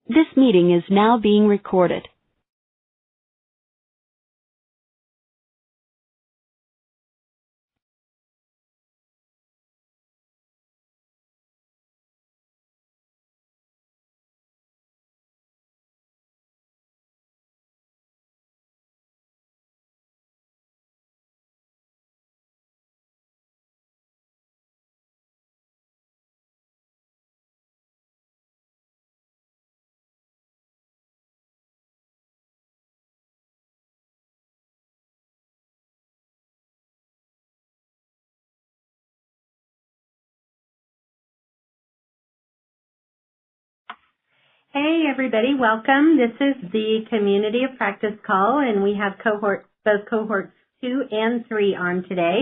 This meeting is now being recorded. Hey everybody, welcome. This is the Community of Practice call, and we have both cohorts 2 and 3 on today.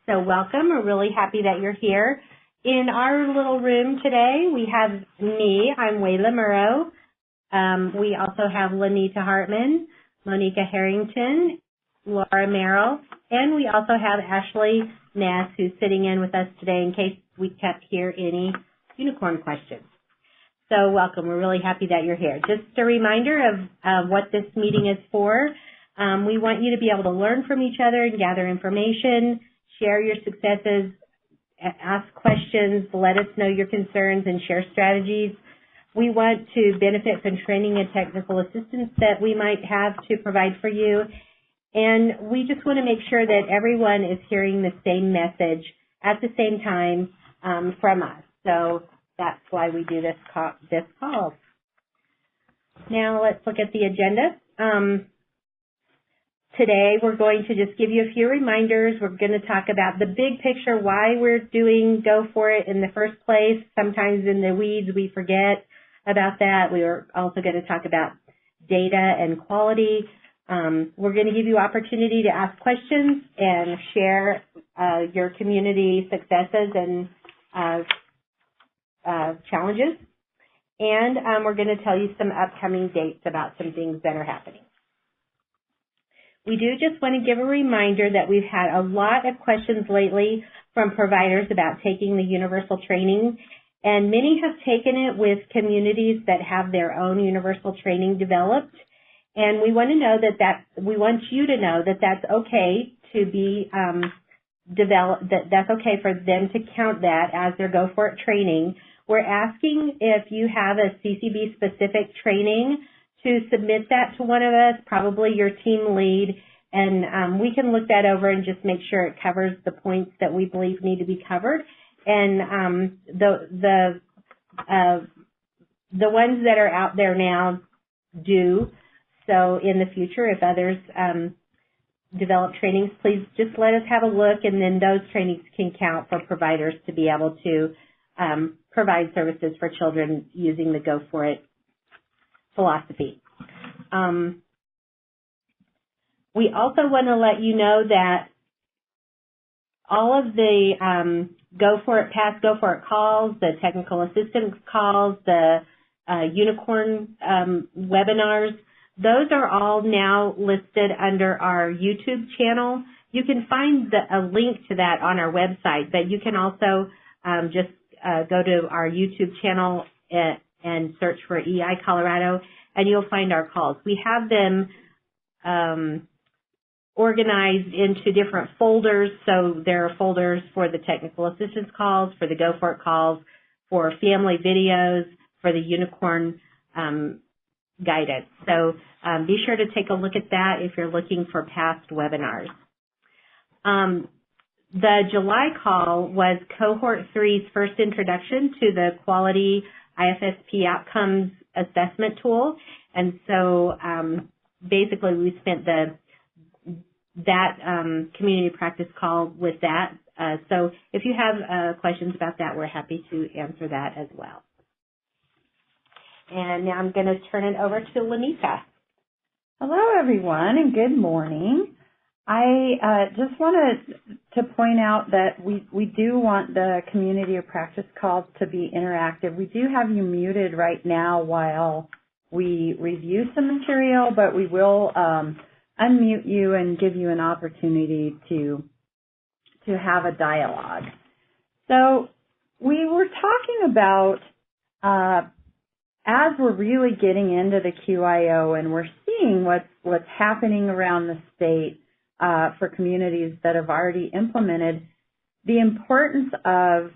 So welcome. We're really happy that you're here. In our little room today, we have me. I'm Wayla Murrow. We also have Lanita Hartman, Monica Harrington, Laura Merrill, and we also have Ashley Ness, who's sitting in with us today in case we kept hear any unicorn questions. So welcome. We're really happy that you're here. Just a reminder of what this meeting is for. We want you to be able to learn from each other and gather information, share your successes, ask questions, let us know your concerns, and share strategies. We want to benefit from training and technical assistance that we might have to provide for you. And we just want to make sure that everyone is hearing the same message at the same time from us. So that's why we do this call. Now let's look at the agenda. Today we're going to just give you a few reminders. We're going to talk about the big picture, why we're doing Go For It in the first place. Sometimes in the weeds we forget about that. We are also going to talk about data and quality. We're going to give you opportunity to ask questions and share your community successes and challenges, and we're going to tell you some upcoming dates about some things that are happening. We do just want to give a reminder that we've had a lot of questions lately from providers about taking the universal training, and many have taken it with communities that have their own universal training developed, and we want to know we want you to know that that's okay to be that's okay for them to count that as their Go For It training. We're asking if you have a CCB-specific training to submit that to one of us, probably your team lead, and we can look that over and just make sure it covers the points that we believe need to be covered. And the ones that are out there now do. So in the future, if others develop trainings, please just let us have a look, and then those trainings can count for providers to be able to provide services for children using the Go For It philosophy. We also want to let you know that all of the past Go For It calls, the technical assistance calls, the unicorn webinars, those are all now listed under our YouTube channel. You can find a link to that on our website, but you can also just go to our YouTube channel and search for EI Colorado, and you'll find our calls. We have them organized into different folders, so there are folders for the technical assistance calls, for the Go For It calls, for family videos, for the unicorn guidance. So be sure to take a look at that if you're looking for past webinars. The July call was Cohort 3's first introduction to the Quality IFSP Outcomes Assessment Tool, and so basically we spent that community practice call with that. So if you have questions about that, we're happy to answer that as well. And now I'm going to turn it over to Lanita. Hello, everyone, and good morning. I just wanted to point out that we do want the community of practice calls to be interactive. We do have you muted right now while we review some material, but we will unmute you and give you an opportunity to have a dialogue. So we were talking about as we're really getting into the QIO and we're seeing what's happening around the state for communities that have already implemented, the importance of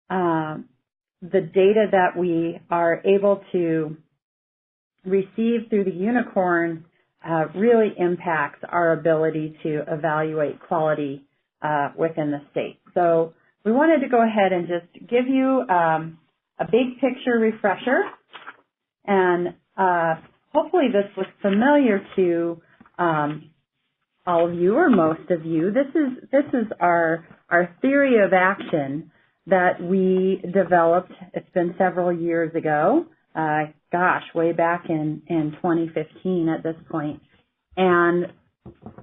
the data that we are able to receive through the unicorn really impacts our ability to evaluate quality within the state. So we wanted to go ahead and just give you a big picture refresher, and hopefully this looks familiar to all of you or most of you. This is our theory of action that we developed. It's been several years ago. Way back in 2015 at this point. And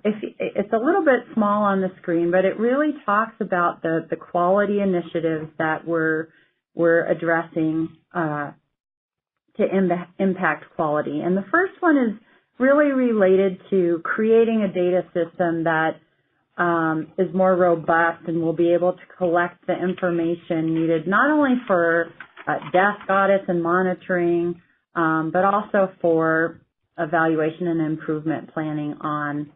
it's a little bit small on the screen, but it really talks about the quality initiatives that we're addressing to impact quality. And the first one is really related to creating a data system that is more robust and will be able to collect the information needed not only for desk audits and monitoring, but also for evaluation and improvement planning on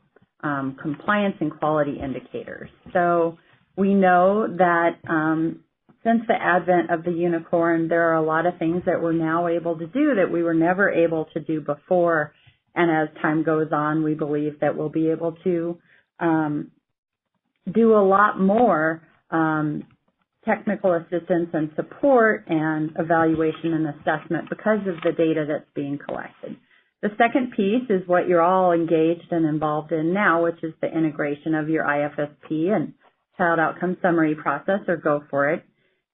compliance and quality indicators. So we know that since the advent of the unicorn, there are a lot of things that we're now able to do that we were never able to do before. And as time goes on, we believe that we'll be able to do a lot more technical assistance and support and evaluation and assessment because of the data that's being collected. The second piece is what you're all engaged and involved in now, which is the integration of your IFSP and Child Outcome Summary process, or go for it.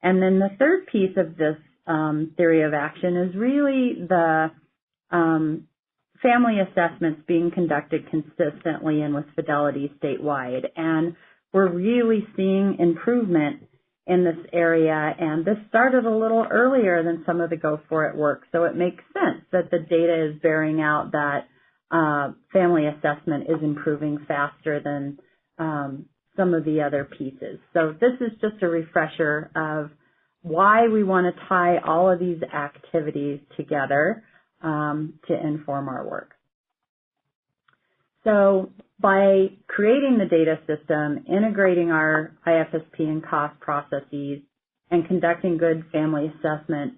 And then the third piece of this theory of action is really the family assessments being conducted consistently and with fidelity statewide. And we're really seeing improvement in this area, and this started a little earlier than some of the Go For It work, so it makes sense that the data is bearing out that family assessment is improving faster than some of the other pieces. So this is just a refresher of why we want to tie all of these activities together to inform our work. So by creating the data system, integrating our IFSP and cost processes, and conducting good family assessment,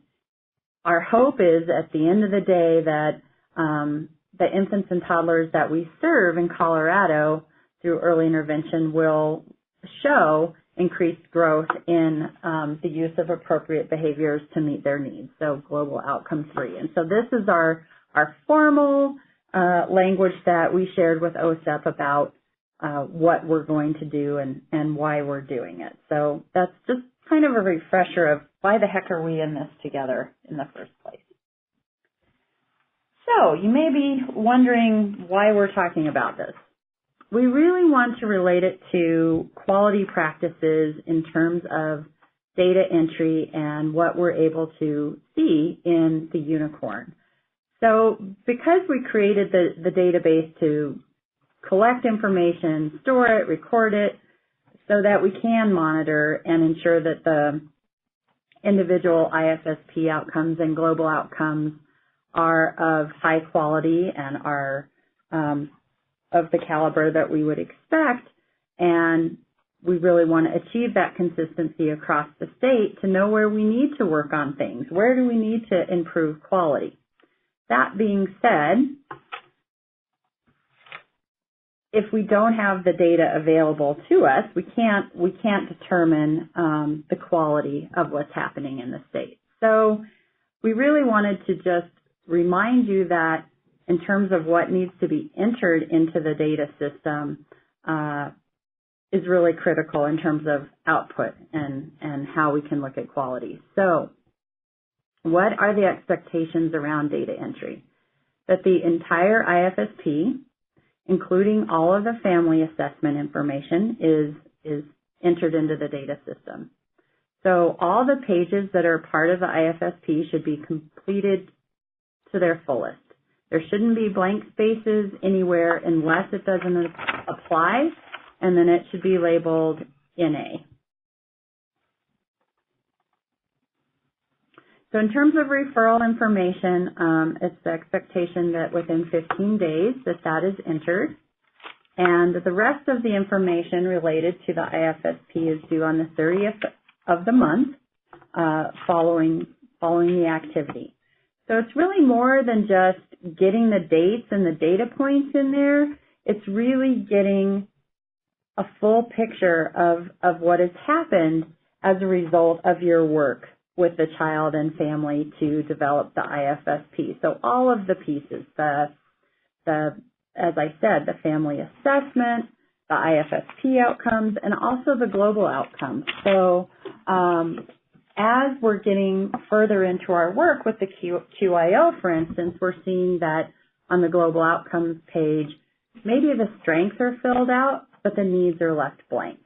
our hope is at the end of the day that the infants and toddlers that we serve in Colorado through early intervention will show increased growth in the use of appropriate behaviors to meet their needs, so global outcome 3. And so this is our formal language that we shared with OSEP about what we're going to do and why we're doing it. So that's just kind of a refresher of why the heck are we in this together in the first place. So you may be wondering why we're talking about this. We really want to relate it to quality practices in terms of data entry and what we're able to see in the unicorn. So because we created the database to collect information, store it, record it, so that we can monitor and ensure that the individual IFSP outcomes and global outcomes are of high quality and are of the caliber that we would expect, and we really want to achieve that consistency across the state to know where we need to work on things. Where do we need to improve quality? That being said, if we don't have the data available to us, we can't determine the quality of what's happening in the state. So we really wanted to just remind you that in terms of what needs to be entered into the data system is really critical in terms of output and how we can look at quality. So what are the expectations around data entry? That the entire IFSP, including all of the family assessment information, is entered into the data system. So all the pages that are part of the IFSP should be completed to their fullest. There shouldn't be blank spaces anywhere unless it doesn't apply, and then it should be labeled NA. So in terms of referral information, it's the expectation that within 15 days that is entered. And the rest of the information related to the IFSP is due on the 30th of the month following the activity. So it's really more than just getting the dates and the data points in there. It's really getting a full picture of what has happened as a result of your work with the child and family to develop the IFSP. So all of the pieces, as I said, the family assessment, the IFSP outcomes, and also the global outcomes. So as we're getting further into our work with the QIO, for instance, we're seeing that on the global outcomes page, maybe the strengths are filled out, but the needs are left blank.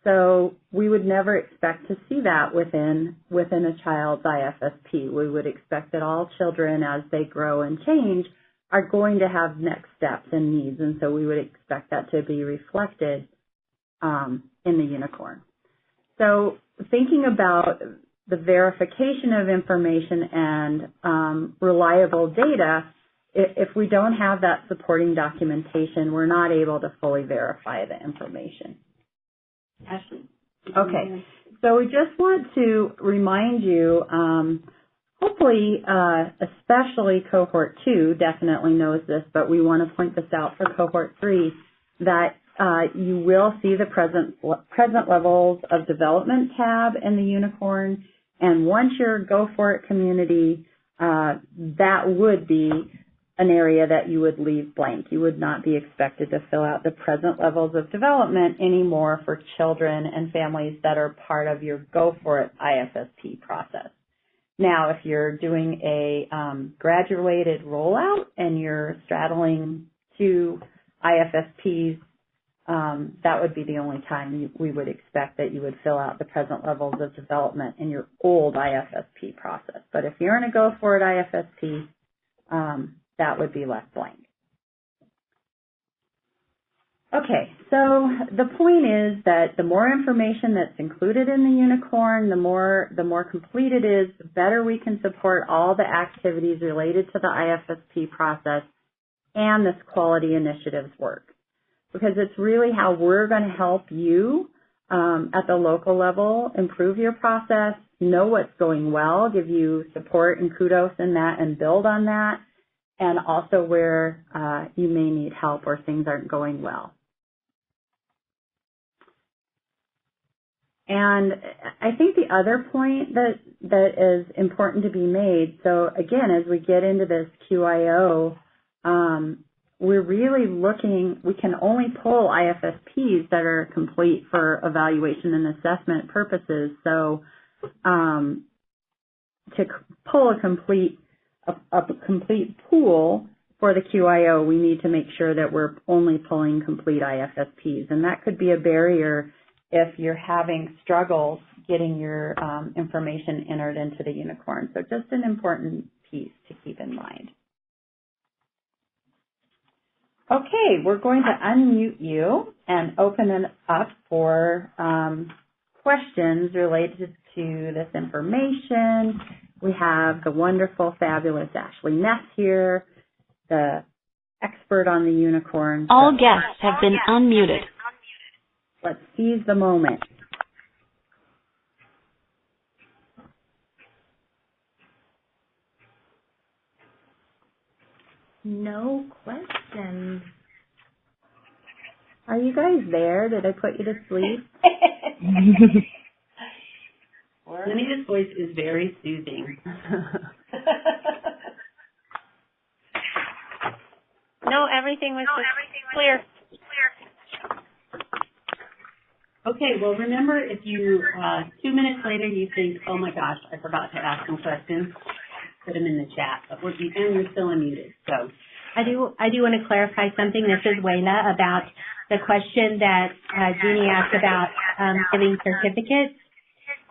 So we would never expect to see that within a child's IFSP. We would expect that all children, as they grow and change, are going to have next steps and needs, and so we would expect that to be reflected in the unicorn. So thinking about the verification of information and reliable data, if we don't have that supporting documentation, we're not able to fully verify the information. Ashley. Okay, so we just want to remind you, hopefully, especially Cohort 2 definitely knows this, but we want to point this out for Cohort 3, that you will see the present levels of development tab in the unicorn, and once you're Go For It community, that would be an area that you would leave blank. You would not be expected to fill out the present levels of development anymore for children and families that are part of your Go For It IFSP process. Now, if you're doing a graduated rollout and you're straddling two IFSPs, that would be the only time we would expect that you would fill out the present levels of development in your old IFSP process. But if you're in a Go For It IFSP, that would be left blank. Okay, so the point is that the more information that's included in the unicorn, the more complete it is, the better we can support all the activities related to the IFSP process and this quality initiatives work. Because it's really how we're going to help you at the local level improve your process, know what's going well, give you support and kudos in that and build on that, and also where you may need help or things aren't going well. And I think the other point that is important to be made, so again, as we get into this QIO, we're really looking, we can only pull IFSPs that are complete for evaluation and assessment purposes. So to pull a complete pool for the QIO, we need to make sure that we're only pulling complete IFSPs. And that could be a barrier if you're having struggles getting your information entered into the unicorn. So just an important piece to keep in mind. Okay, we're going to unmute you and open it up for questions related to this information. We have the wonderful, fabulous Ashley Ness here, the expert on the unicorn. All guests have been unmuted. Let's seize the moment. No questions. Are you guys there? Did I put you to sleep? Lynia's voice is very soothing. No, everything was clear. Okay, well, remember, if you 2 minutes later you think, oh my gosh, I forgot to ask some questions, put them in the chat. But we're still unmuted. So I do want to clarify something. This is Wayla about the question that Jeannie asked about giving certificates.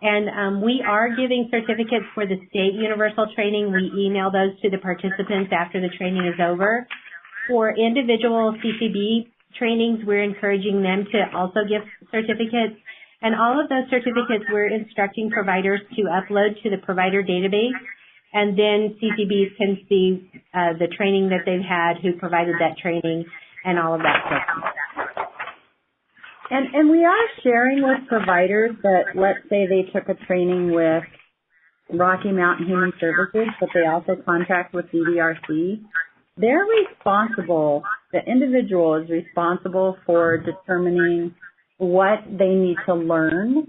And we are giving certificates for the state universal training. We email those to the participants after the training is over. For individual CCB trainings, we're encouraging them to also give certificates. And all of those certificates we're instructing providers to upload to the provider database, and then CCBs can see the training that they've had, who provided that training, and all of that stuff. And we are sharing with providers that, let's say they took a training with Rocky Mountain Human Services, but they also contract with DDRC. They're responsible, the individual is responsible for determining what they need to learn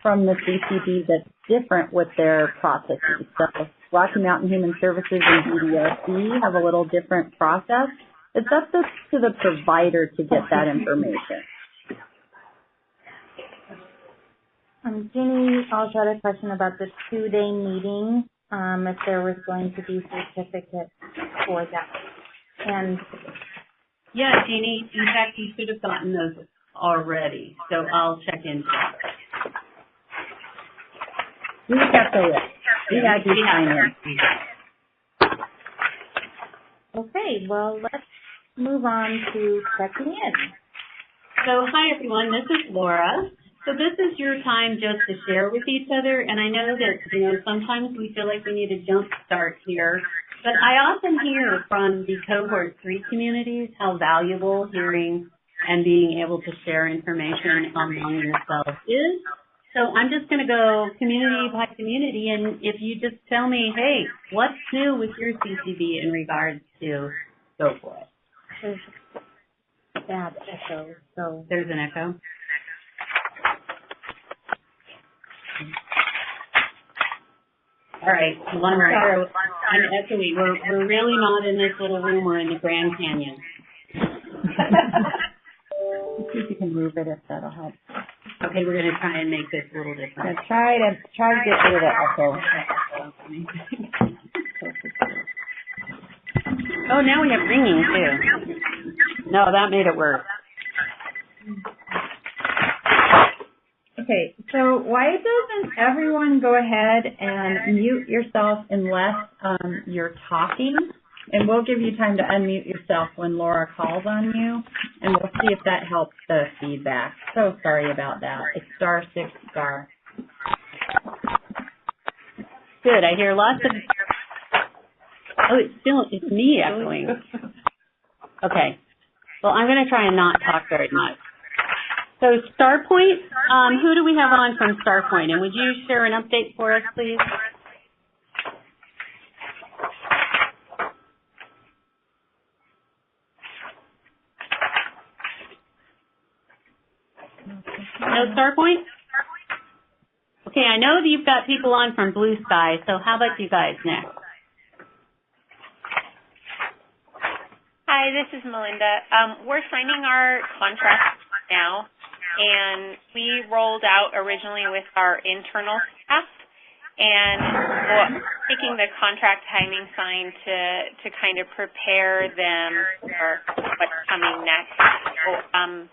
from the CCB that's different with their processes. So Rocky Mountain Human Services and DDRC have a little different process. It's up to the provider to get that information. Jeannie also had a question about the 2-day meeting, if there was going to be certificates for that. And yeah, Jeannie, in fact, you should have gotten those already, so I'll check into that. We have to look. We had you sign in. Okay, well, let's move on to checking in. So, hi everyone, this is Laura. So this is your time just to share with each other, and I know that, sometimes we feel like we need a jump start here, but I often hear from the Cohort 3 communities how valuable hearing and being able to share information among yourselves is. So I'm just going to go community by community, and if you just tell me, hey, what's new with your CCB in regards to, go for it. There's a bad echo, so. There's an echo. All right, one right. I'm echoey. We're really not in this little room. We're in the Grand Canyon. See if you can move it, if that'll help. Okay, we're going to try and make this a little different. Yeah, try to get rid of the echo. Oh, now we have ringing too. No, that made it worse. Okay, so why doesn't everyone go ahead and mute yourself unless you're talking? And we'll give you time to unmute yourself when Laura calls on you, and we'll see if that helps the feedback. So sorry about that. It's *6*. Good, I hear lots of... Oh, it's me echoing. Okay, well, I'm going to try and not talk very much. So StarPoint, who do we have on from StarPoint? And would you share an update for us, please? No StarPoint? Okay, I know that you've got people on from Blue Sky, so how about you guys next? Hi, this is Melinda. We're signing our contract now, and we rolled out originally with our internal staff, and taking the contract timing sign to kind of prepare them for what's coming next. So,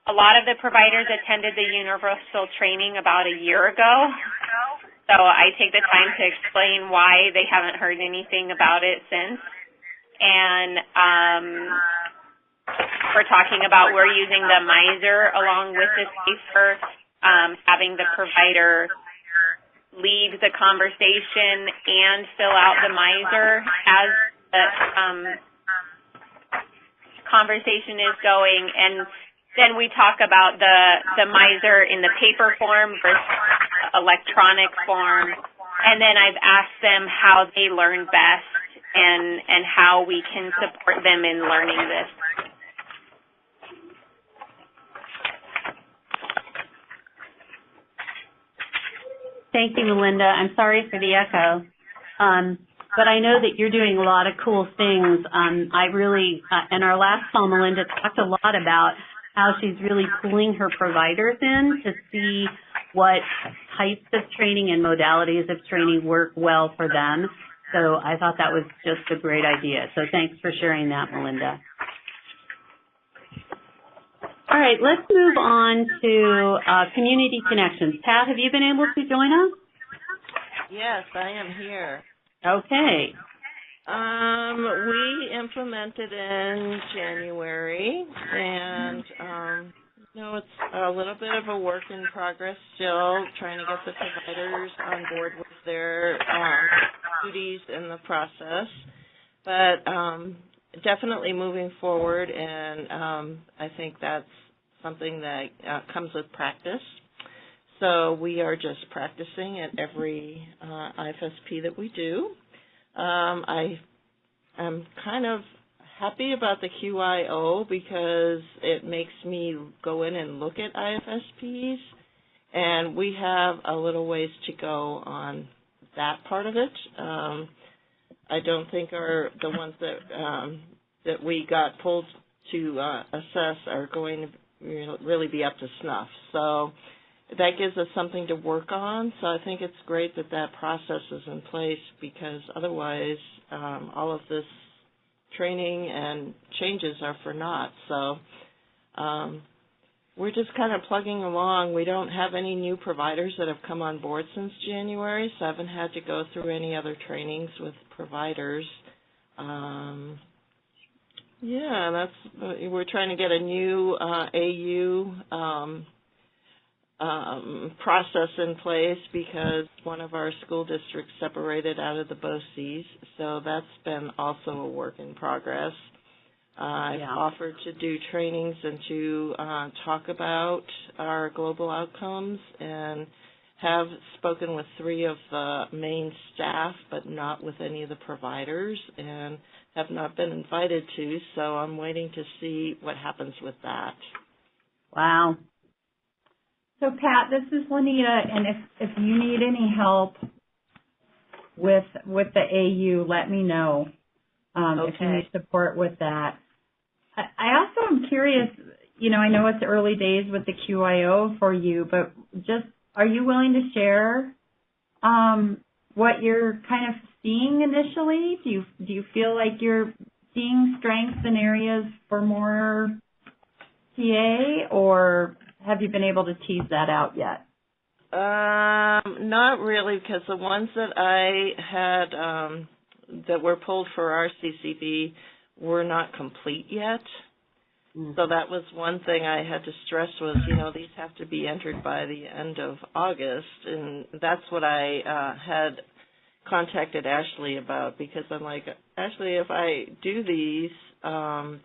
a lot of the providers attended the universal training about a year ago, so I take the time to explain why they haven't heard anything about it since. And we're talking about we're using the miser along with the SAFER, having the provider lead the conversation and fill out the miser as the conversation is going. And then we talk about the miser in the paper form versus electronic form. And then I've asked them how they learn best and how we can support them in learning this. Thank you, Melinda. I'm sorry for the echo. But I know that you're doing a lot of cool things. I really, in our last call, Melinda talked a lot about how she's really pulling her providers in to see what types of training and modalities of training work well for them. So I thought that was just a great idea. So thanks for sharing that, Melinda. All right, let's move on to community connections. Pat, have you been able to join us? Yes, I am here. Okay. We implemented in January, and No, it's a little bit of a work in progress still, trying to get the providers on board with their duties in the process. But definitely moving forward, and I think that's something that comes with practice. So we are just practicing at every IFSP that we do. I'm kind of happy about the QIO because it makes me go in and look at IFSPs, and we have a little ways to go on that part of it. I don't think the ones that we got pulled to assess are going to really be up to snuff. So that gives us something to work on. So I think it's great that that process is in place, because otherwise all of this training and changes are for naught. So we're just kind of plugging along. We don't have any new providers that have come on board since January, so I haven't had to go through any other trainings with providers. We're trying to get a new AU process in place because one of our school districts separated out of the BOCES, so that's been also a work in progress. I've offered to do trainings and to talk about our global outcomes, and have spoken with 3 of the main staff, but not with any of the providers, and have not been invited to, so I'm waiting to see what happens with that. Wow. So, Pat, this is Lanita, and if you need any help with the AU, let me know if you need support with that. I also am curious, I know it's early days with the QIO for you, but just are you willing to share what you're kind of seeing initially? Do you feel like you're seeing strengths in areas for more TA, or have you been able to tease that out yet? Not really, because the ones that I had that were pulled for our CCB were not complete yet. So that was one thing I had to stress was, these have to be entered by the end of August, and that's what I had contacted Ashley about, because I'm like, Ashley, if I do these,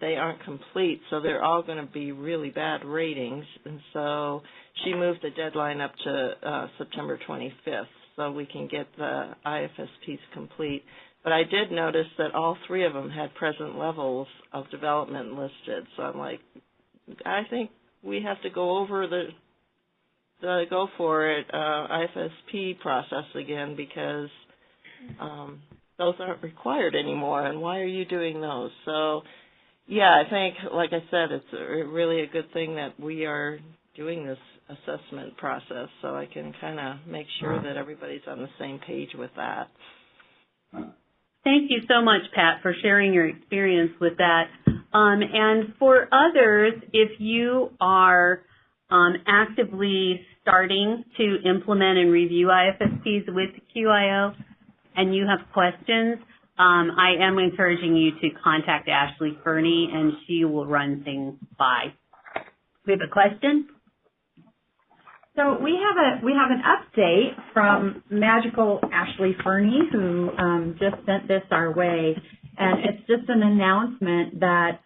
they aren't complete, so they're all going to be really bad ratings, and so she moved the deadline up to September 25th so we can get the IFSPs complete. But I did notice that all 3 of them had present levels of development listed. So I'm like, I think we have to go over the go for it IFSP process again, because those aren't required anymore. And why are you doing those? So, I think, like I said, it's really a good thing that we are doing this assessment process, so I can kind of make sure that everybody's on the same page with that. Thank you so much, Pat, for sharing your experience with that. And for others, if you are actively starting to implement and review IFSPs with QIO and you have questions, I am encouraging you to contact Ashley Fernie, and she will run things by. We have a question? So we have an update from magical Ashley Fernie, who just sent this our way, and it's just an announcement that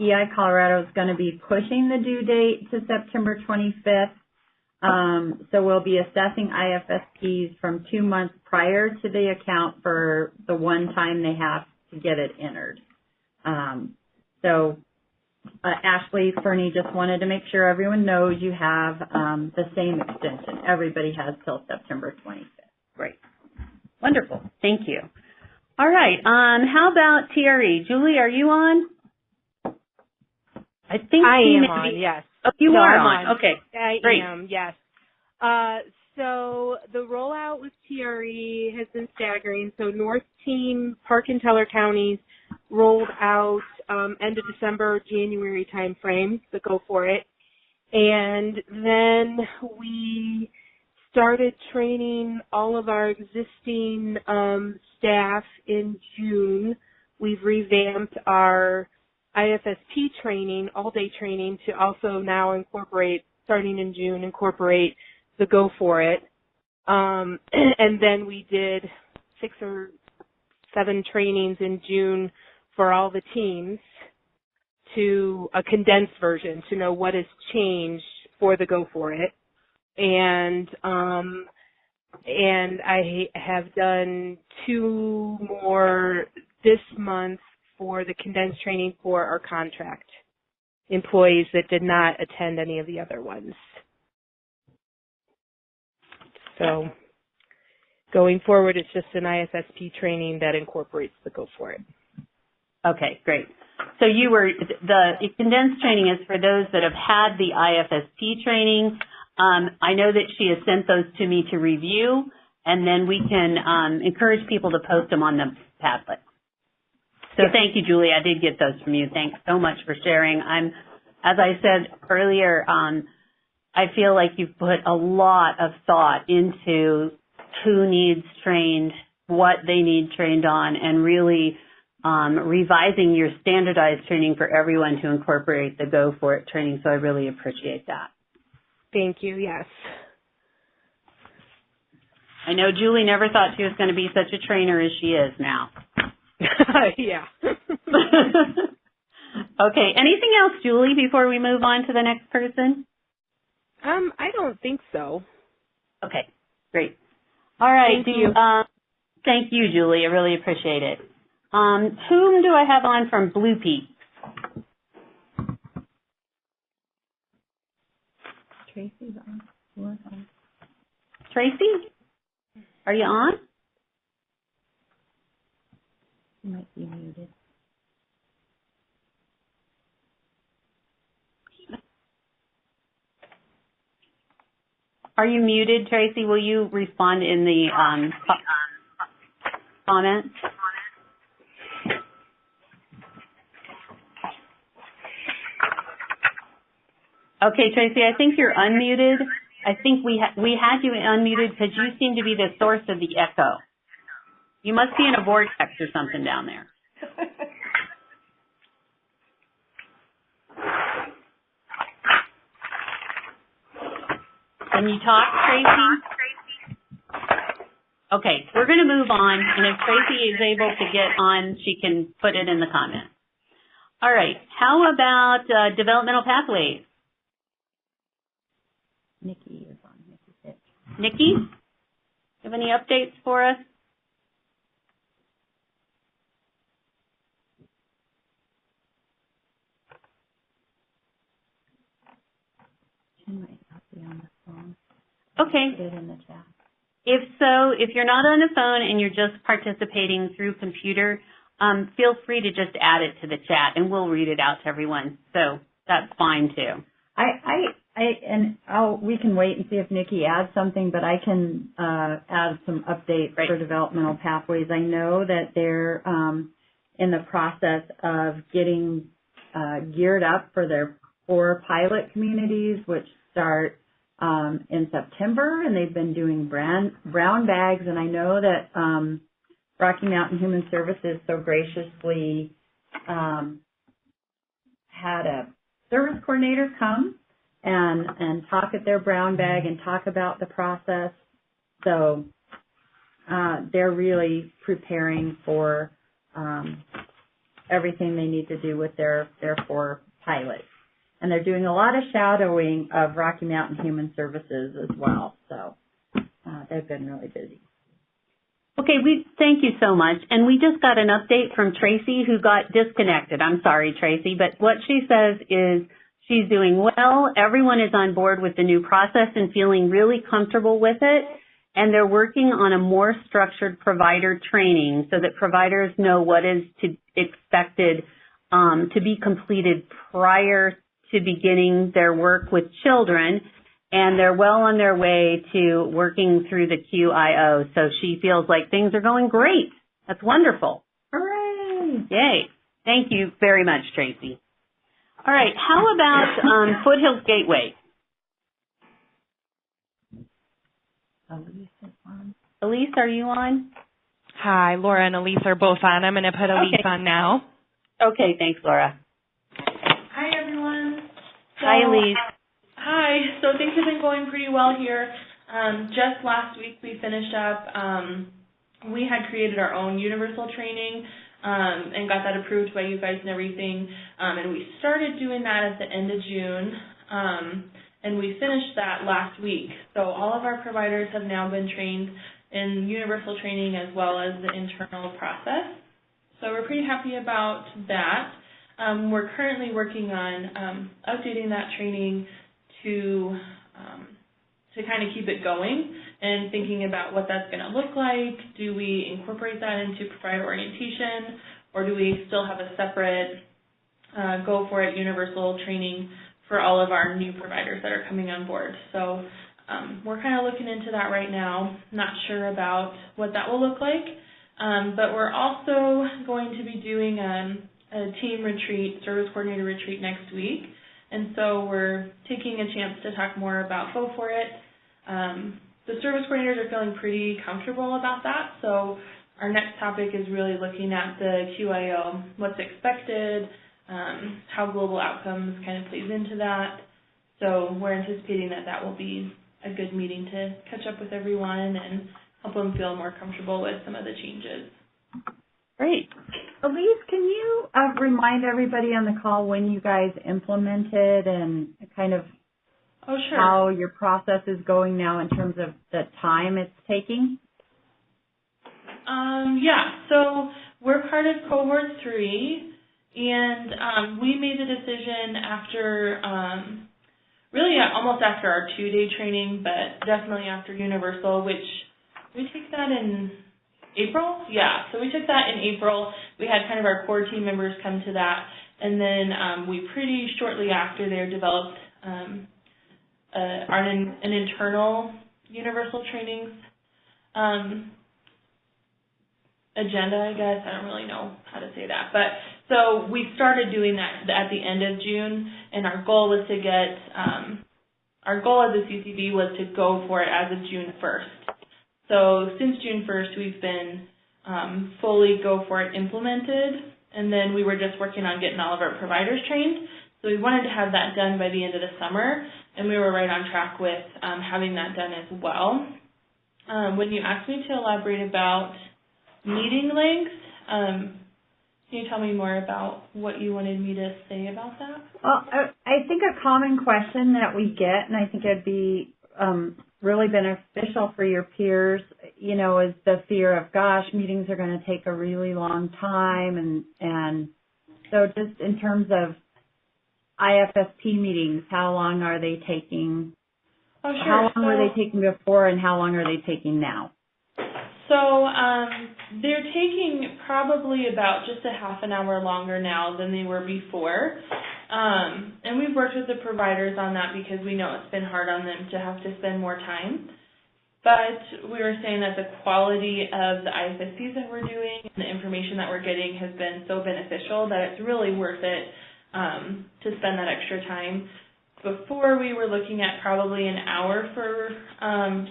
EI Colorado is going to be pushing the due date to September 25th. So we'll be assessing IFSPs from 2 months prior to the account for the one time they have to get it entered. Ashley Fernie just wanted to make sure everyone knows you have the same extension. Everybody has till September 25th. Great. Wonderful. Thank you. All right. How about TRE? Julie, are you on? I think I am on, yes. Oh, you are on. Okay. I am, yes. So the rollout with TRE has been staggering. So North Team, Park and Teller counties rolled out end of December, January timeframe, the Go For It. And then we started training all of our existing staff in June. We've revamped our IFSP training, all-day training, to also now incorporate, starting in June, incorporate the Go For It. And then we did 6 or 7 trainings in June for all the teams, to a condensed version to know what has changed for the Go For It. And I have done 2 more this month for the condensed training for our contract employees that did not attend any of the other ones. So going forward, it's just an IFSP training that incorporates the Go For It. Okay, great. So the condensed training is for those that have had the IFSP training. I know that she has sent those to me to review, and then we can encourage people to post them on the Padlet. So Thank you, Julie. I did get those from you. Thanks so much for sharing. As I said earlier, I feel like you've put a lot of thought into who needs trained, what they need trained on, and really revising your standardized training for everyone to incorporate the Go For It training. So I really appreciate that. Thank you. Yes. I know Julie never thought she was going to be such a trainer as she is now. Yeah. Okay. Anything else, Julie, before we move on to the next person? I don't think so. Okay. Great. All right. Thank you. Thank you, Julie. I really appreciate it. Whom do I have on from Blue Peak? Tracy's on. Laura's on. Tracy? Are you on? She might be muted. Are you muted, Tracy? Will you respond in the comments? Okay, Tracy, I think you're unmuted. I think we had you unmuted because you seem to be the source of the echo. You must be in a vortex or something down there. Can you talk, Tracy? Okay, we're going to move on, and if Tracy is able to get on, she can put it in the comments. All right, how about developmental pathways? Nikki is on. Nikki, have any updates for us? She might not be on the phone. Okay. Put it in the chat. If so, if you're not on the phone and you're just participating through computer, feel free to just add it to the chat, and we'll read it out to everyone. So that's fine too. We can wait and see if Nikki adds something, but I can add some updates for developmental pathways. I know that they're in the process of getting geared up for their 4 pilot communities, which start in September, and they've been doing brown bags, and I know that Rocky Mountain Human Services so graciously had a service coordinator come and talk at their brown bag and talk about the process. So they're really preparing for everything they need to do with their 4 pilots. And they're doing a lot of shadowing of Rocky Mountain Human Services as well. So they've been really busy. Okay, thank you so much. And we just got an update from Tracy, who got disconnected. I'm sorry, Tracy, but what she says is she's doing well. Everyone is on board with the new process and feeling really comfortable with it. And they're working on a more structured provider training so that providers know what is expected to be completed prior to beginning their work with children. And they're well on their way to working through the QIO. So she feels like things are going great. That's wonderful. Hooray! Yay. Thank you very much, Tracy. All right. How about Foothills Gateway? Elise is on. Elise, are you on? Hi, Laura and Elise are both on. I'm going to put Elise on now. Okay. Thanks, Laura. Hi, Elise. Hi. So things have been going pretty well here. Just last week we finished up, we had created our own universal training and got that approved by you guys and everything. And we started doing that at the end of June. And we finished that last week. So all of our providers have now been trained in universal training as well as the internal process. So we're pretty happy about that. We're currently working on updating that training to kind of keep it going and thinking about what that's going to look like. Do we incorporate that into provider orientation, or do we still have a separate go for it universal training for all of our new providers that are coming on board? So we're kind of looking into that right now. Not sure about what that will look like, but we're also going to be doing a team retreat, service coordinator retreat next week. And so we're taking a chance to talk more about Go For It. The service coordinators are feeling pretty comfortable about that. So our next topic is really looking at the QIO, what's expected, how global outcomes kind of plays into that. So we're anticipating that that will be a good meeting to catch up with everyone and help them feel more comfortable with some of the changes. Great. Elise, can you remind everybody on the call when you guys implemented and kind of how your process is going now in terms of the time it's taking? So we're part of Cohort 3, and we made the decision after, almost after our 2-day training, but definitely after Universal, which we take that in April? Yeah, so we took that in April. We had kind of our core team members come to that, and then we pretty shortly after there developed an internal universal trainings agenda, I guess. I don't really know how to say that. But so we started doing that at the end of June, and our goal was to get, our goal as a CCB was to go for it as of June 1st. So since June 1st, we've been fully Go For It implemented, and then we were just working on getting all of our providers trained. So we wanted to have that done by the end of the summer, and we were right on track with having that done as well. When you asked me to elaborate about meeting length, can you tell me more about what you wanted me to say about that? Well, I think a common question that we get, and I think it'd be really beneficial for your peers, is the fear of, gosh, meetings are going to take a really long time. And so just in terms of IFSP meetings, how long are they taking? Oh, sure. How long were they taking before, and how long are they taking now? So they're taking probably about just a half an hour longer now than they were before. And we've worked with the providers on that because we know it's been hard on them to have to spend more time. But we were saying that the quality of the IFSPs that we're doing and the information that we're getting has been so beneficial that it's really worth it to spend that extra time. Before we were looking at probably an hour for,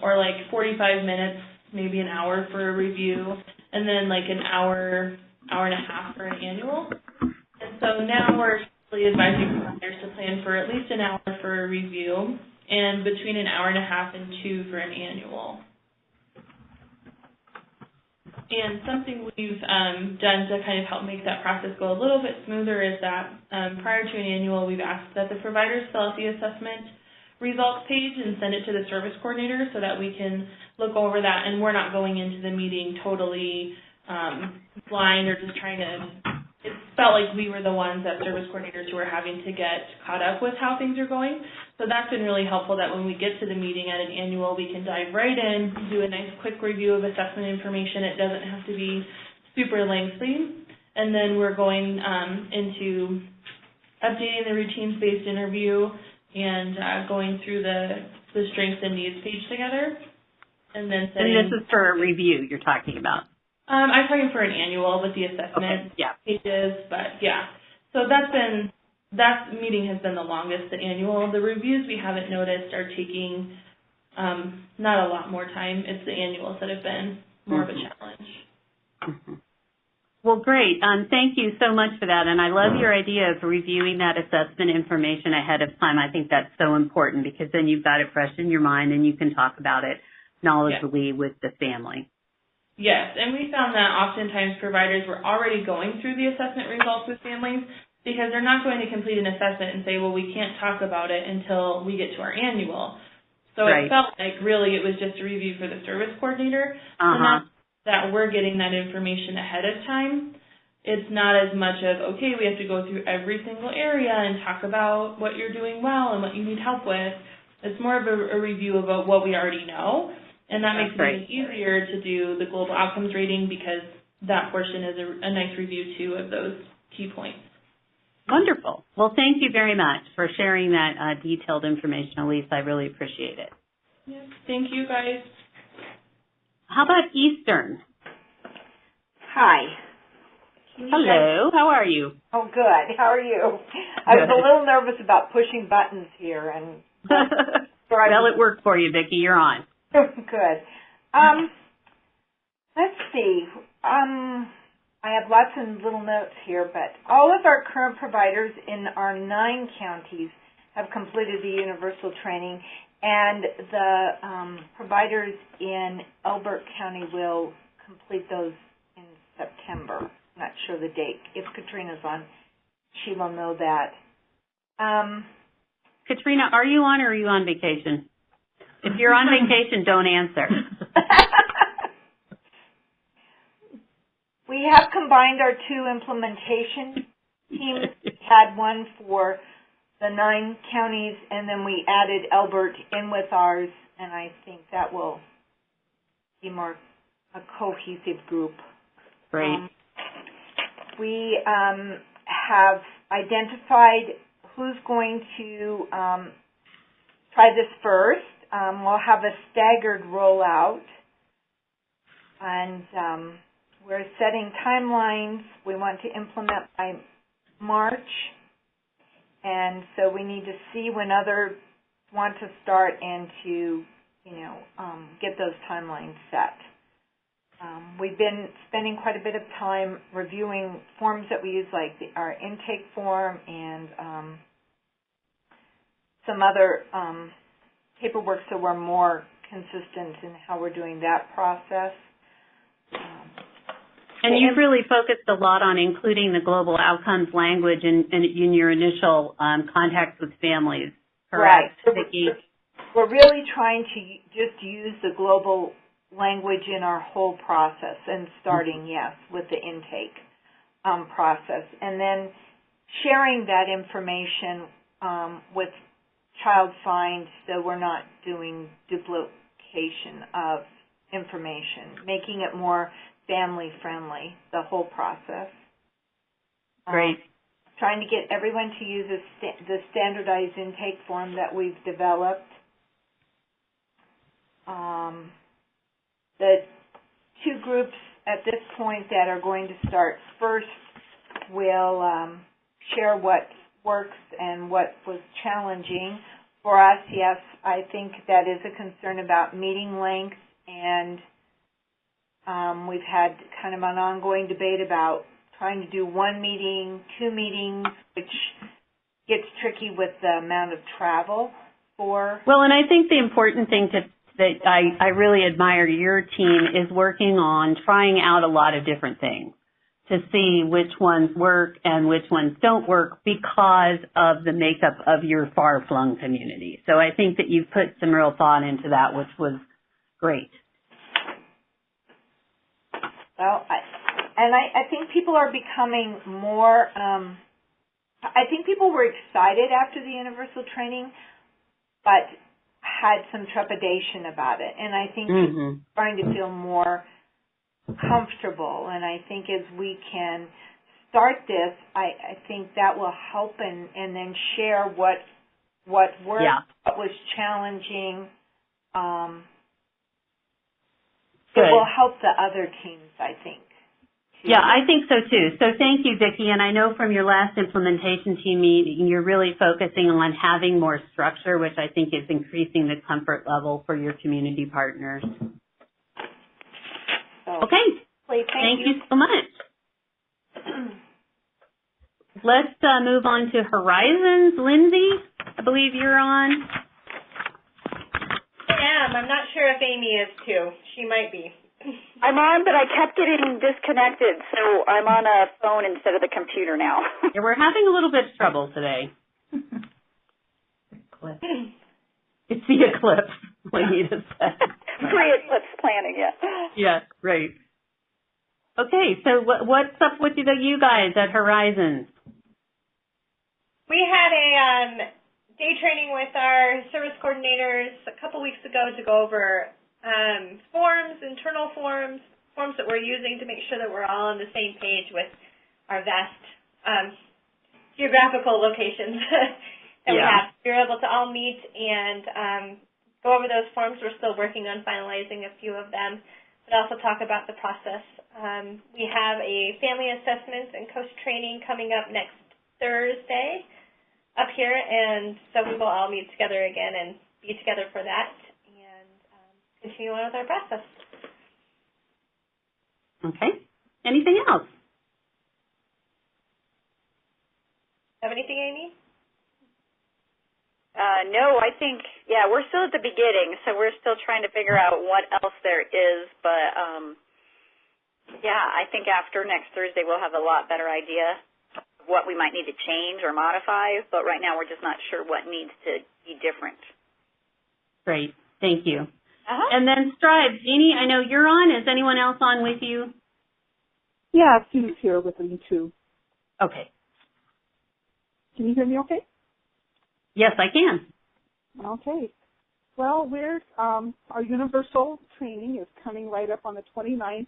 or like 45 minutes, maybe an hour for a review, and then like an hour, hour and a half for an annual. And so now we're really advising providers to plan for at least an hour for a review and between an hour and a half and 2 for an annual. And something we've done to kind of help make that process go a little bit smoother is that prior to an annual, we've asked that the providers fill out the assessment results page and send it to the service coordinator so that we can look over that and we're not going into the meeting totally blind or just trying to, it felt like we were the ones as service coordinators who were having to get caught up with how things are going. So that's been really helpful that when we get to the meeting at an annual, we can dive right in, do a nice quick review of assessment information. It doesn't have to be super lengthy. And then we're going into updating the routines-based interview and going through the strengths and needs page together. And then setting... And this is for a review you're talking about? I'm talking for an annual with the assessment pages, but yeah. So that meeting has been the longest, the annual. The reviews we haven't noticed are taking not a lot more time. It's the annuals that have been more of a challenge. Well, great. Thank you so much for that. And I love your idea of reviewing that assessment information ahead of time. I think that's so important because then you've got it fresh in your mind and you can talk about it knowledgeably with the family. Yes, and we found that oftentimes providers were already going through the assessment results with families because they're not going to complete an assessment and say, well, we can't talk about it until we get to our annual. So It felt like really it was just a review for the service coordinator. So now that we're getting that information ahead of time, it's not as much of, okay, we have to go through every single area and talk about what you're doing well and what you need help with. It's more of a review about what we already know, and that makes it even easier to do the global outcomes rating because that portion is a nice review, too, of those key points. Wonderful. Well, thank you very much for sharing that detailed information, Elise. I really appreciate it. Yeah, thank you, guys. How about Eastern? Hi. Hello. How are you? Oh, good. How are you? I was a little nervous about pushing buttons here, and well, it worked for you, Vicki. You're on. Good. Let's see. I have lots of little notes here, but all of our current providers in our 9 counties have completed the universal training, and the providers in Elbert County will complete those in September. I'm not sure the date. If Katrina's on, she will know that. Katrina, are you on or are you on vacation? If you're on vacation, don't answer. We have combined our 2 implementation teams. We had one for the 9 counties, and then we added Elbert in with ours, and I think that will be more a cohesive group. Great. We have identified who's going to try this first. We'll have a staggered rollout, and we're setting timelines. We want to implement by March, and so we need to see when others want to start and to, get those timelines set. We've been spending quite a bit of time reviewing forms that we use, like our intake form and some other paperwork, so we're more consistent in how we're doing that process. And you've really focused a lot on including the global outcomes language in your initial contacts with families, correct? Right. We're really trying to just use the global language in our whole process, and starting, yes, with the intake process. And then sharing that information with Child Find, so we're not doing duplication of information, making it more family-friendly, the whole process. Great. Trying to get everyone to use the standardized intake form that we've developed. The 2 groups at this point that are going to start first will share what works and what was challenging. For us, yes, I think that is a concern about meeting length, and we've had kind of an ongoing debate about trying to do 1 meeting, 2 meetings, which gets tricky with the amount of travel for. Well, and I think the important thing that I really admire your team is working on trying out a lot of different things to see which ones work and which ones don't work because of the makeup of your far-flung community. So I think that you've put some real thought into that, which was great. Well, I think people are becoming more, I think people were excited after the universal training, but had some trepidation about it. And I think people are starting to feel more comfortable. And I think as we can start this, I think that will help and then share what worked, what was challenging. It will help the other teams, I think. Yeah, I think so too. So thank you, Vicki. And I know from your last implementation team meeting, you're really focusing on having more structure, which I think is increasing the comfort level for your community partners. So, okay. Thank you so much. Let's move on to Horizons. Lindsay, I believe you're on. I am. I'm not sure if Amy is too. She might be. I'm on, but I kept getting disconnected, so I'm on a phone instead of the computer now. Yeah, we're having a little bit of trouble today. It's the eclipse, Juanita said. Pre-eclipse planning, yeah. Yeah, great. Okay, so what's up with you guys at Horizons? We had a day training with our service coordinators a couple weeks ago to go over forms, internal forms that we're using to make sure that we're all on the same page with our vast geographical locations that we have. We were able to all meet and go over those forms. We're still working on finalizing a few of them, but also talk about the process. We have a family assessment and coach training coming up next Thursday up here, and so we will all meet together again and be together for that and continue on with our process. Okay. Anything else? Have anything, Amy? No, I think, we're still at the beginning, so we're still trying to figure out what else there is, but, I think after next Thursday we'll have a lot better idea of what we might need to change or modify, but right now we're just not sure what needs to be different. Great. Thank you. And then Strive, Jeannie, I know you're on. Is anyone else on with you? Yeah, Sue's here with me too. Okay. Can you hear me okay? Yes, I can. Okay. Well, our universal training is coming right up on the 29th,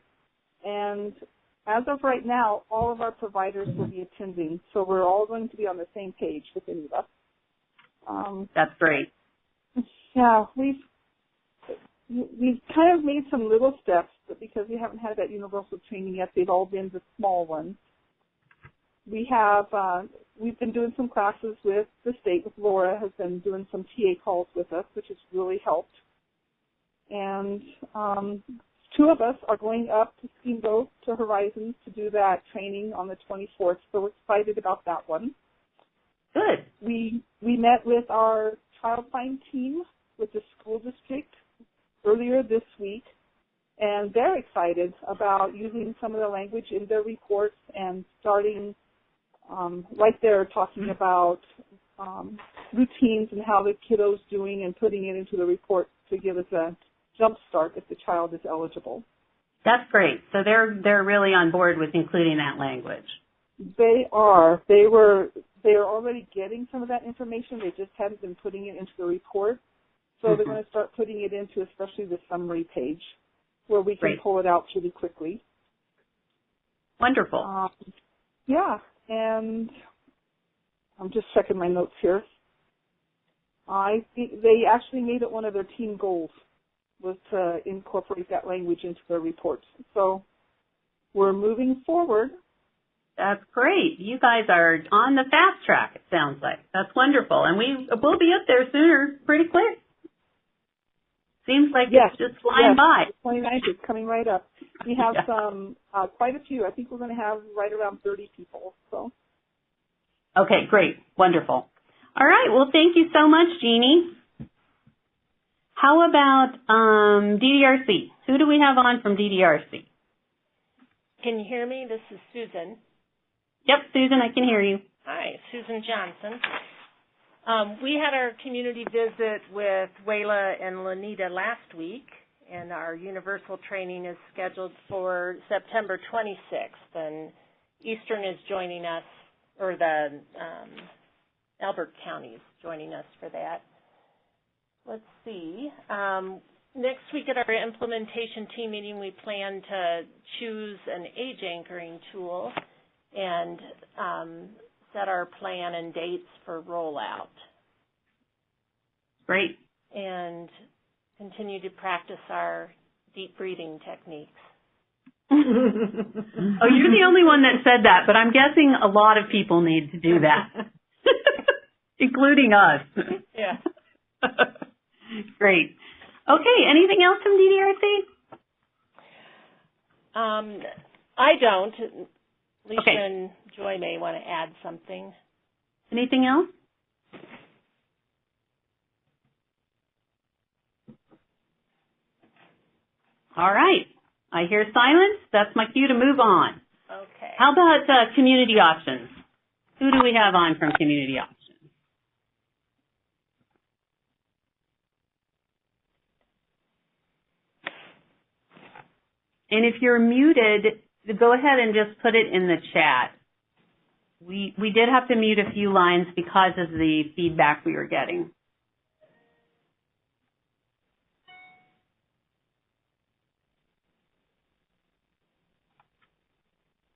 and as of right now, all of our providers will be attending, so we're all going to be on the same page with any of us. That's great. Yeah, we've kind of made some little steps, but because we haven't had that universal training yet, they've all been the small ones. We've been doing some classes with the state. With Laura has been doing some TA calls with us, which has really helped. And two of us are going up to Steamboat to Horizons to do that training on the 24th, so we're excited about that one. Good. We met with our Child Find team with the school district earlier this week, and they're excited about using some of the language in their reports and starting right there talking about routines and how the kiddo's doing and putting it into the report to give us a jump start if the child is eligible. That's great. So they're really on board with including that language. They are. They are already getting some of that information. They just hadn't been putting it into the report. So they're going to start putting it into especially the summary page where we can pull it out pretty quickly. Wonderful. And I'm just checking my notes here. They actually made it one of their team goals was to incorporate that language into their reports. So we're moving forward. That's great. You guys are on the fast track, it sounds like. That's wonderful. And we'll be up there sooner, pretty quick. Seems like it's just flying by. The 29th is coming right up. We have some, quite a few. I think we're going to have right around 30 people. So. Okay, great. Wonderful. All right. Well, thank you so much, Jeannie. How about DDRC? Who do we have on from DDRC? Can you hear me? This is Susan. Yep, Susan, I can hear you. Hi, Susan Johnson. We had our community visit with Wayla and Lanita last week, and our universal training is scheduled for September 26th, and Eastern is joining us, or the Elbert County is joining us for that. Let's see. Next week at our implementation team meeting, we plan to choose an age anchoring tool and set our plan and dates for rollout. Great. And continue to practice our deep breathing techniques. Oh, you're the only one that said that, but I'm guessing a lot of people need to do that, including us. Yeah. Great. Okay, anything else from DDRC? I don't. Alicia Okay. and Joy may want to add something. Anything else? All right. I hear silence. That's my cue to move on. Okay. How about community options? Who do we have on from community options? And if you're muted, go ahead and just put it in the chat. We did have to mute a few lines because of the feedback we were getting.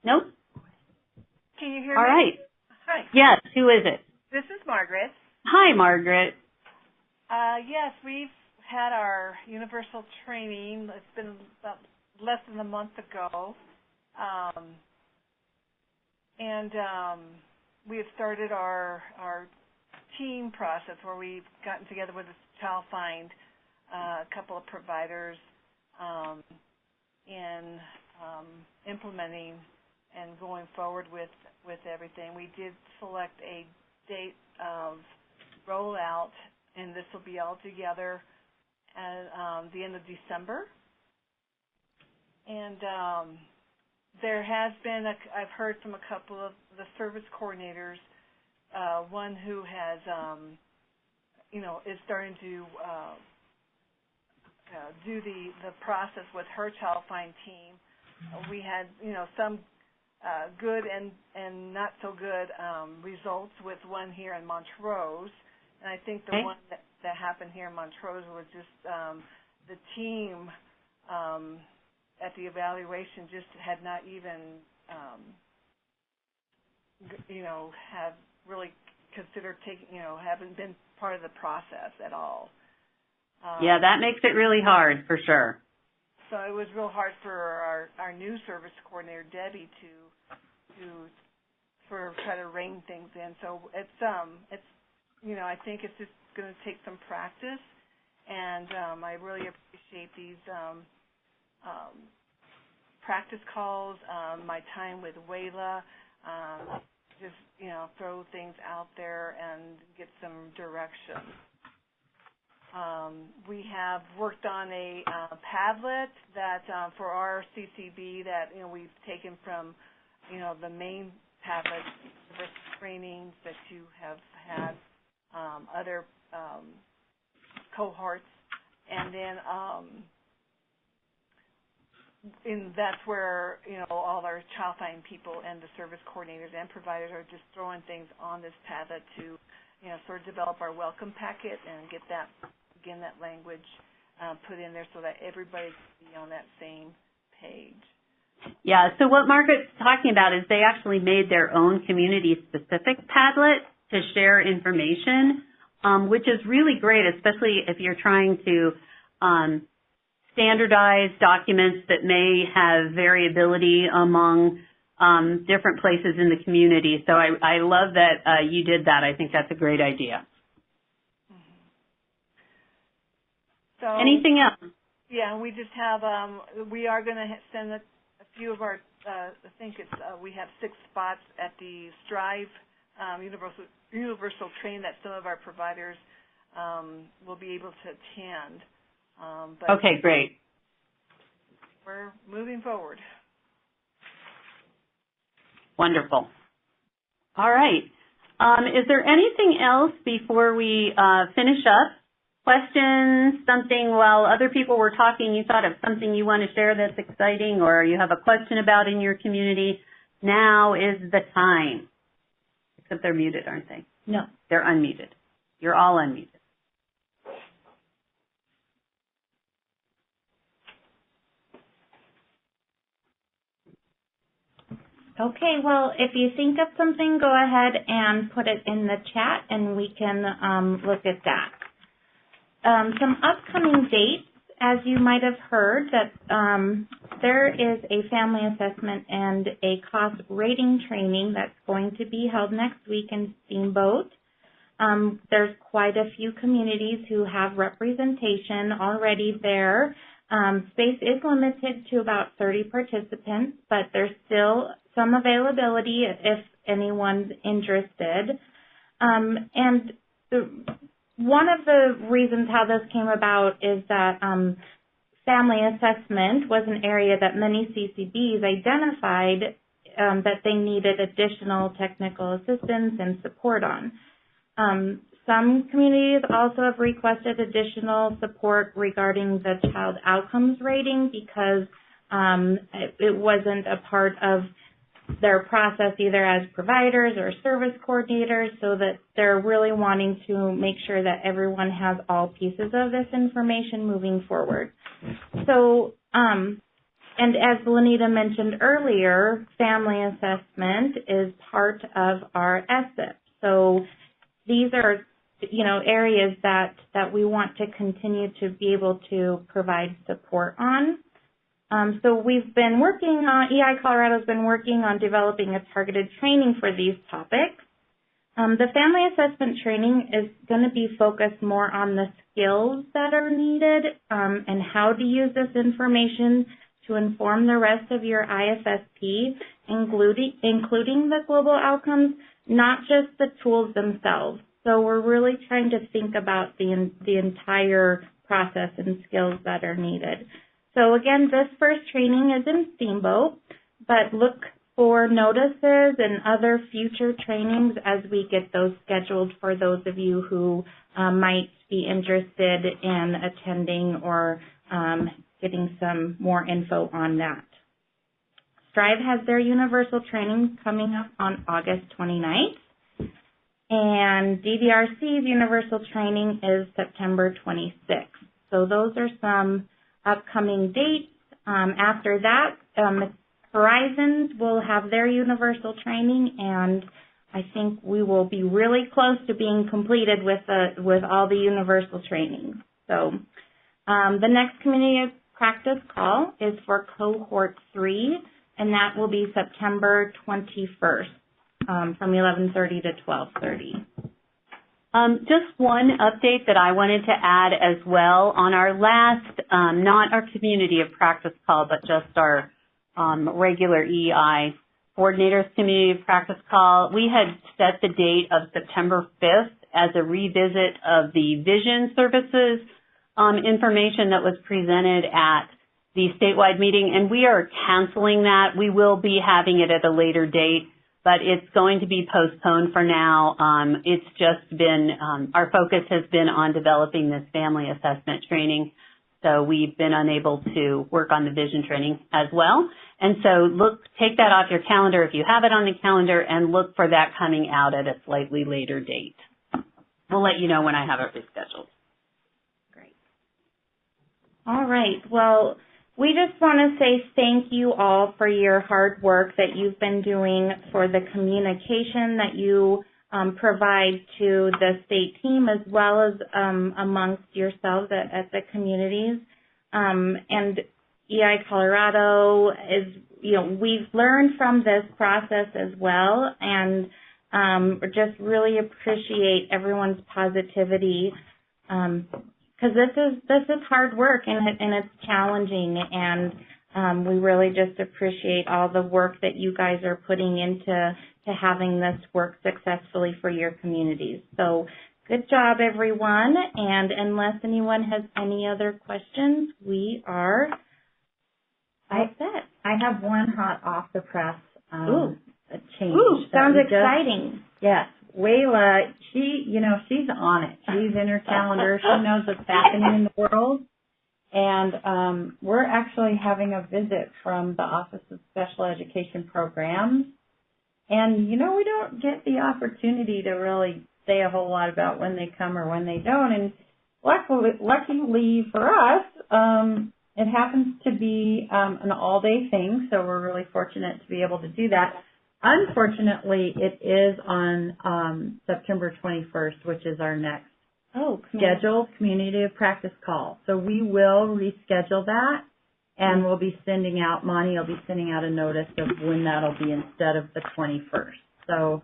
Nope. Can you hear All me? right. Hi. Yes, who is it? This is Margaret. Hi, Margaret. Yes, we've had our universal training. It's been about less than a month ago. We have started our team process where we've gotten together with a Child Find, a couple of providers, in implementing and going forward with everything. We did select a date of rollout, and this will be all together at the end of December. And there has been, I've heard from a couple of the service coordinators, one who has, is starting to do the process with her Child Find team. We had, some good and not so good results with one here in Montrose. And I think the one that happened here in Montrose was just the team at the evaluation just had not even, have really considered taking, haven't been part of the process at all. Yeah, that makes it really hard for sure. So it was real hard for our new service coordinator, Debbie, to sort of try to rein things in. So it's I think it's just going to take some practice, and I really appreciate these practice calls, my time with Wayla, just throw things out there and get some direction. We have worked on a Padlet that for our CCB that we've taken from the main Padlet trainings that you have had, other cohorts, and then that's where all our Child Find people and the service coordinators and providers are just throwing things on this Padlet to sort of develop our welcome packet and get that language put in there so that everybody can be on that same page. Yeah, so what Margaret's talking about is they actually made their own community-specific Padlet to share information, which is really great, especially if you're trying to standardize documents that may have variability among different places in the community. So I love that you did that. I think that's a great idea. So, anything else? Yeah, we just have, we are going to send a few of our, I think it's, we have 6 spots at the Strive universal train that some of our providers will be able to attend. But okay, great. We're moving forward. Wonderful. All right. Is there anything else before we finish up? Questions, something while other people were talking, you thought of something you want to share that's exciting or you have a question about in your community? Now is the time. Except they're muted, aren't they? No. They're unmuted. You're all unmuted. Okay, well, if you think of something, go ahead and put it in the chat and we can look at that. Some upcoming dates, as you might have heard, that there is a family assessment and a cost rating training that's going to be held next week in Steamboat. There's quite a few communities who have representation already there. Space is limited to about 30 participants, but there's still some availability if anyone's interested. And one of the reasons how this came about is that family assessment was an area that many CCBs identified that they needed additional technical assistance and support on. Some communities also have requested additional support regarding the child outcomes rating because it wasn't a part of their process either as providers or service coordinators, so that they're really wanting to make sure that everyone has all pieces of this information moving forward. So, and as Lenita mentioned earlier, family assessment is part of our SIP. So these are, areas that we want to continue to be able to provide support on. So we've been working on, EI Colorado's been working on developing a targeted training for these topics. The family assessment training is going to be focused more on the skills that are needed and how to use this information to inform the rest of your IFSP, including the global outcomes, not just the tools themselves. So we're really trying to think about the entire process and skills that are needed. So again, this first training is in Steamboat, but look for notices and other future trainings as we get those scheduled for those of you who might be interested in attending or getting some more info on that. Strive has their universal training coming up on August 29th. And DDRC's universal training is September 26th. So those are some upcoming dates. After that, Horizons will have their universal training, and I think we will be really close to being completed with all the universal trainings. So the next community practice call is for Cohort 3, and that will be September 21st. From 11:30 to 12:30. Just one update that I wanted to add as well. On our last, not our community of practice call, but just our regular EI coordinators community of practice call, we had set the date of September 5th as a revisit of the vision services information that was presented at the statewide meeting, and we are canceling that. We will be having it at a later date, but it's going to be postponed for now. It's just been, our focus has been on developing this family assessment training, so we've been unable to work on the vision training as well. And so take that off your calendar if you have it on the calendar, and look for that coming out at a slightly later date. We'll let you know when I have it rescheduled. Great. All right. Well, we just want to say thank you all for your hard work that you've been doing, for the communication that you provide to the state team as well as amongst yourselves at the communities. And EI Colorado is, we've learned from this process as well, and just really appreciate everyone's positivity. Because this is hard work and it's challenging, and we really just appreciate all the work that you guys are putting into having this work successfully for your communities. So good job, everyone. And unless anyone has any other questions, we are all set. I have one hot off the press change. Ooh, sounds exciting. Yes. Wayla, she's on it. She's in her calendar. She knows what's happening in the world. And we're actually having a visit from the Office of Special Education Programs. And, we don't get the opportunity to really say a whole lot about when they come or when they don't. And luckily for us, it happens to be an all-day thing, so we're really fortunate to be able to do that. Unfortunately, it is on September 21st, which is our next scheduled community of practice call. So we will reschedule that, and we'll be sending out, Monty will be sending out a notice of when that'll be instead of the 21st. So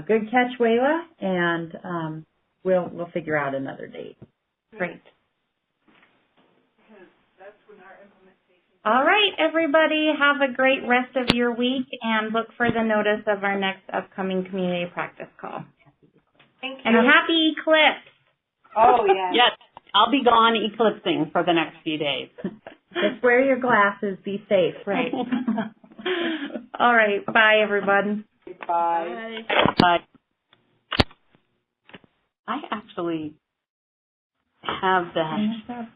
good catch, Wayla, and we'll figure out another date. Great. All right, everybody, have a great rest of your week and look for the notice of our next upcoming community practice call. Thank you. And a happy eclipse. Oh, yeah. Yes, I'll be gone eclipsing for the next few days. Just wear your glasses. Be safe. Right. All right. Bye, everyone. Bye. Bye. I actually have that.